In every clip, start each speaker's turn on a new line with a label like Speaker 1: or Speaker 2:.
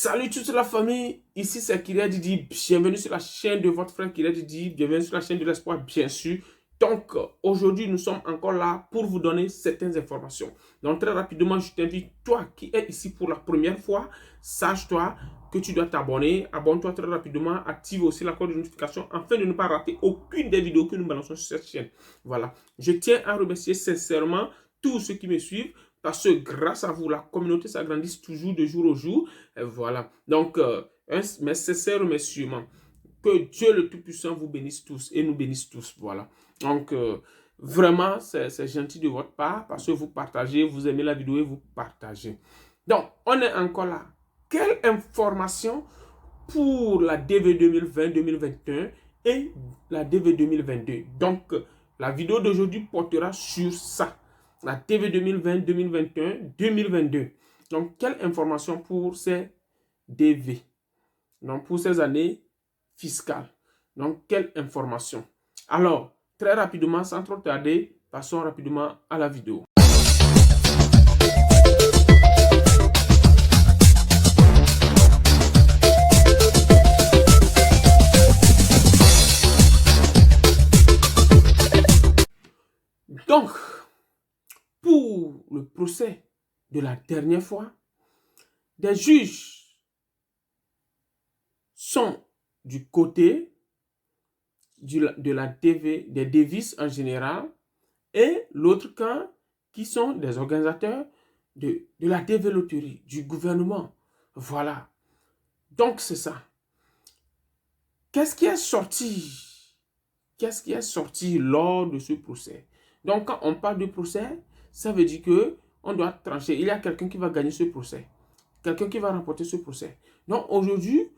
Speaker 1: Salut toute la famille, ici c'est Kyria Didi, bienvenue sur la chaîne de votre frère Kyria Didi, bienvenue sur la chaîne de l'espoir bien sûr. Donc aujourd'hui nous sommes encore là pour vous donner certaines informations. Donc très rapidement je t'invite, toi qui es ici pour la première fois, sache-toi que tu dois t'abonner, abonne-toi très rapidement, active aussi la cloche de notification afin de ne pas rater aucune des vidéos que nous balançons sur cette chaîne. Voilà, je tiens à remercier sincèrement tous ceux qui me suivent. Parce que grâce à vous, la communauté s'agrandit toujours de jour au jour. Et voilà. Donc, mes sincères remerciements. Que Dieu le Tout-Puissant vous bénisse tous et nous bénisse tous. Voilà. Donc, vraiment, c'est gentil de votre part parce que vous partagez, vous aimez la vidéo et vous partagez. Donc, on est encore là. Quelle information pour la DV 2020-2021 et la DV 2022? Donc, la vidéo d'aujourd'hui portera sur ça. La TV 2020, 2021, 2022. Donc, quelle information pour ces DV? Donc, pour ces années fiscales. Donc, quelle information? Alors, très rapidement, sans trop tarder, passons rapidement à la vidéo. Donc, pour le procès de la dernière fois, des juges sont du côté de la DV, des dévices en général, et l'autre camp qui sont des organisateurs de la DV loterie, du gouvernement. Voilà. Donc, c'est ça. Qu'est-ce qui est sorti? Qu'est-ce qui est sorti lors de ce procès? Donc, quand on parle de procès, ça veut dire que on doit trancher. Il y a quelqu'un qui va gagner ce procès. Quelqu'un qui va remporter ce procès. Donc, aujourd'hui,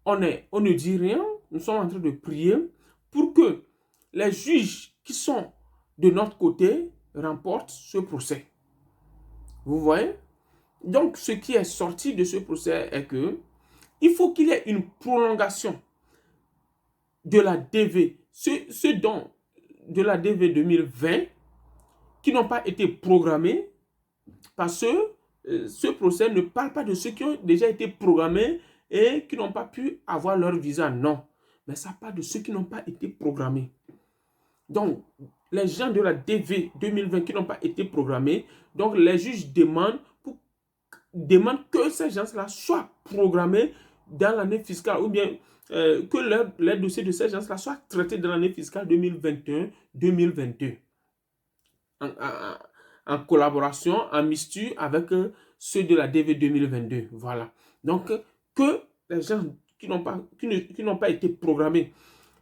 Speaker 1: on ne dit rien. Nous sommes en train de prier pour que les juges qui sont de notre côté remportent ce procès. Vous voyez? Donc, ce qui est sorti de ce procès est que il faut qu'il y ait une prolongation de la DV, ceux dont de la DV 2020 qui n'ont pas été programmés, parce que ce procès ne parle pas de ceux qui ont déjà été programmés et qui n'ont pas pu avoir leur visa, non. Mais ça parle de ceux qui n'ont pas été programmés. Donc, les gens de la DV 2020 qui n'ont pas été programmés, donc les juges demandent que ces gens-là soient programmés dans l'année fiscale ou bien que les dossiers de ces gens-là soient traités dans l'année fiscale 2021-2022 en collaboration, en mixture avec ceux de la DV 2022. Voilà. Donc, que les gens qui n'ont pas été programmés,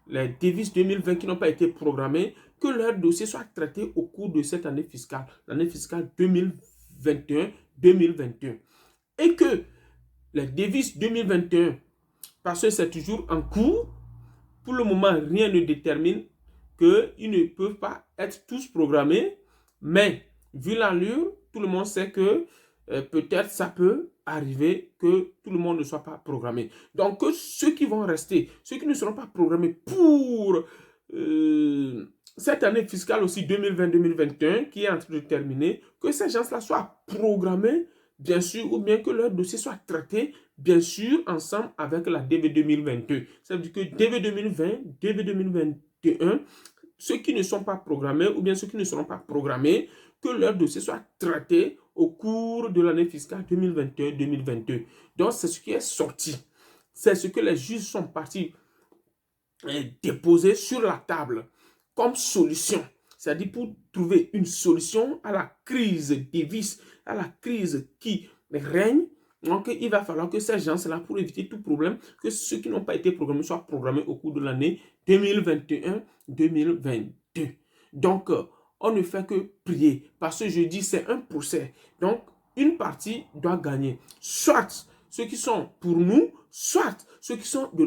Speaker 1: les devises 2020 qui n'ont pas été programmés, que leur dossier soit traité au cours de cette année fiscale, l'année fiscale 2021-2022. Et que les devises 2021, parce que c'est toujours en cours, pour le moment, rien ne détermine qu'ils ne peuvent pas être tous programmés, mais vu l'allure, tout le monde sait que peut-être ça peut arriver que tout le monde ne soit pas programmé. Donc, ceux qui vont rester, ceux qui ne seront pas programmés pour cette année fiscale aussi 2020-2021, qui est en train de terminer, que ces gens-là soient programmés, bien sûr, ou bien que leur dossier soit traité, bien sûr, ensemble avec la DV 2022. Ça veut dire que DV 2020, DV 2021, ceux qui ne sont pas programmés ou bien ceux qui ne seront pas programmés, que leur dossier soit traité au cours de l'année fiscale 2021-2022. Donc, c'est ce qui est sorti. C'est ce que les juges sont partis déposer sur la table comme solution. C'est-à-dire pour trouver une solution à la crise des vices, à la crise qui règne. Donc, il va falloir que ces gens-là, pour éviter tout problème, que ceux qui n'ont pas été programmés soient programmés au cours de l'année 2021-2022. Donc, on ne fait que prier. Parce que je dis, c'est un procès. Donc, une partie doit gagner. Soit ceux qui sont pour nous, soit ceux qui sont de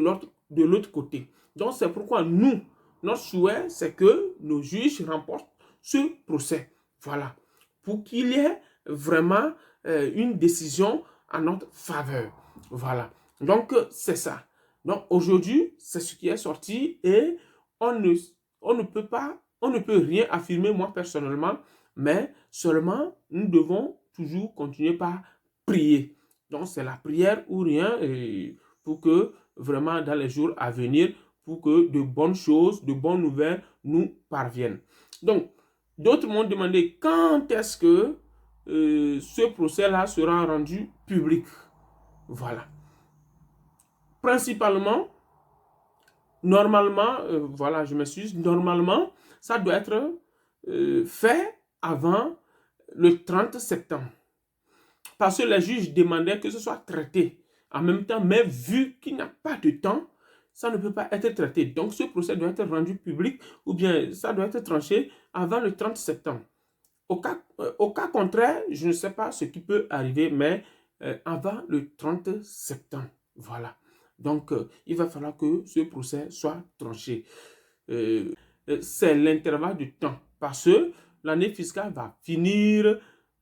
Speaker 1: l'autre côté. Donc, c'est pourquoi notre souhait, c'est que nos juges remportent ce procès. Voilà. Pour qu'il y ait vraiment une décision à notre faveur. Voilà. Donc, c'est ça. Donc, aujourd'hui, c'est ce qui est sorti et on ne peut rien affirmer, moi, personnellement, mais seulement, nous devons toujours continuer par prier. Donc, c'est la prière ou rien pour que vraiment dans les jours à venir, pour que de bonnes choses, de bonnes nouvelles nous parviennent. Donc, d'autres m'ont demandé quand est-ce que ce procès-là sera rendu public. Voilà. Principalement, normalement, voilà, je m'excuse, normalement, ça doit être fait avant le 30 septembre. Parce que les juges demandaient que ce soit traité en même temps, mais vu qu'il n'y a pas de temps, ça ne peut pas être traité. Donc, ce procès doit être rendu public ou bien ça doit être tranché avant le 30 septembre. Au cas contraire, je ne sais pas ce qui peut arriver, mais avant le 30 septembre. Voilà. Donc, il va falloir que ce procès soit tranché. C'est l'intervalle de temps parce que l'année fiscale va finir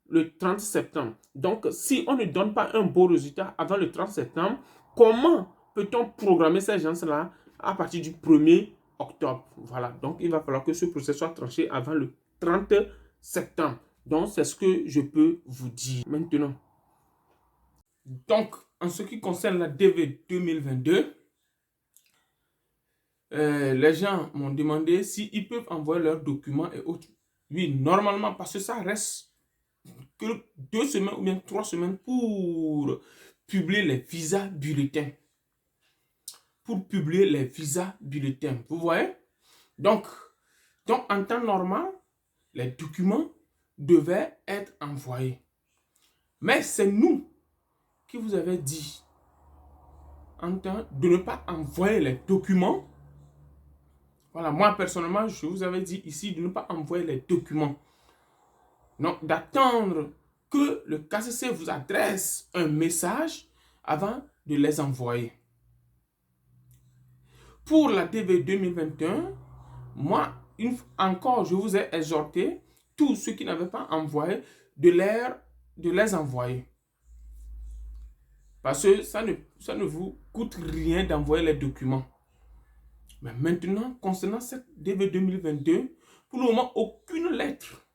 Speaker 1: le 30 septembre. Donc, si on ne donne pas un beau résultat avant le 30 septembre, comment peut-on programmer ces gens-là à partir du 1er octobre? Voilà. Donc, il va falloir que ce procès soit tranché avant le 30 septembre. Donc, c'est ce que je peux vous dire maintenant. Donc, en ce qui concerne la DV 2022, les gens m'ont demandé s'ils peuvent envoyer leurs documents et autres. Oui, normalement, parce que ça reste que 2 semaines ou bien 3 semaines pour publier les visas bulletins. Pour publier les visas bulletins. Vous voyez? Donc, en temps normal, les documents devaient être envoyés. Mais c'est nous qui vous avez dit en temps de ne pas envoyer les documents. Voilà, moi personnellement, je vous avais dit ici de ne pas envoyer les documents. Non, d'attendre que le KCC vous adresse un message avant de les envoyer. Pour la DV 2021, moi, encore, je vous ai exhorté, tous ceux qui n'avaient pas envoyé, de les envoyer. Parce que ça ne vous coûte rien d'envoyer les documents. Mais maintenant, concernant cette DV 2022, pour le moment, aucune lettre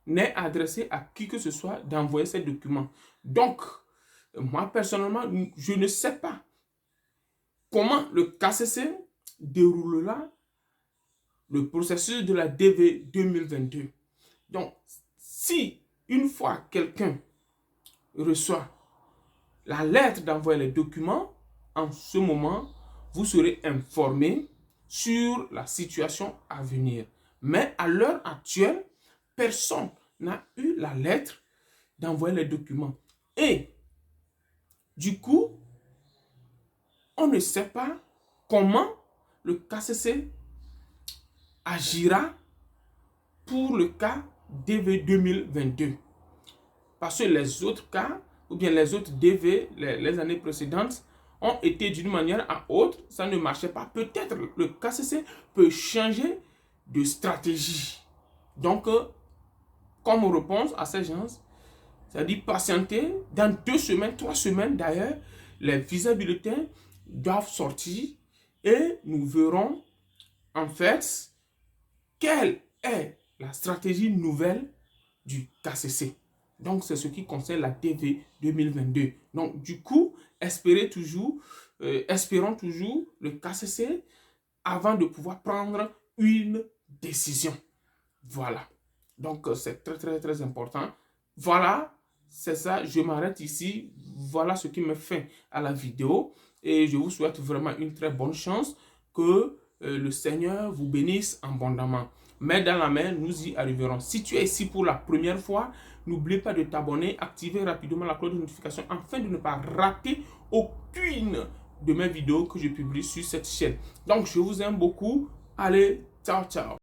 Speaker 1: n'est adressée à qui que ce soit d'envoyer ces documents. Donc, moi, personnellement, je ne sais pas comment le KCC déroulera le processus de la DV 2022. Donc, si une fois quelqu'un reçoit la lettre d'envoyer les documents, en ce moment, vous serez informé sur la situation à venir. Mais à l'heure actuelle, personne n'a eu la lettre d'envoyer les documents. Et du coup, on ne sait pas comment le KCC agira pour le cas DV 2022. Parce que les autres cas, ou bien les autres DV, les années précédentes, ont été d'une manière à autre, ça ne marchait pas. Peut-être le KCC peut changer de stratégie. Donc, comme réponse à ces gens, c'est-à-dire patienter dans 2 semaines, 3 semaines d'ailleurs, les visas bulletins doivent sortir et nous verrons en fait quelle est la stratégie nouvelle du KCC. Donc, c'est ce qui concerne la DV 2022. Donc, du coup, espérons toujours le KCC avant de pouvoir prendre une décision. Voilà. Donc, c'est très, très, très important. Voilà, c'est ça. Je m'arrête ici. Voilà ce qui me fait à la vidéo. Et je vous souhaite vraiment une très bonne chance. Que le Seigneur vous bénisse abondamment. Mais dans la main, nous y arriverons. Si tu es ici pour la première fois, n'oublie pas de t'abonner, activer rapidement la cloche de notification afin de ne pas rater aucune de mes vidéos que je publie sur cette chaîne. Donc, je vous aime beaucoup. Allez, ciao, ciao.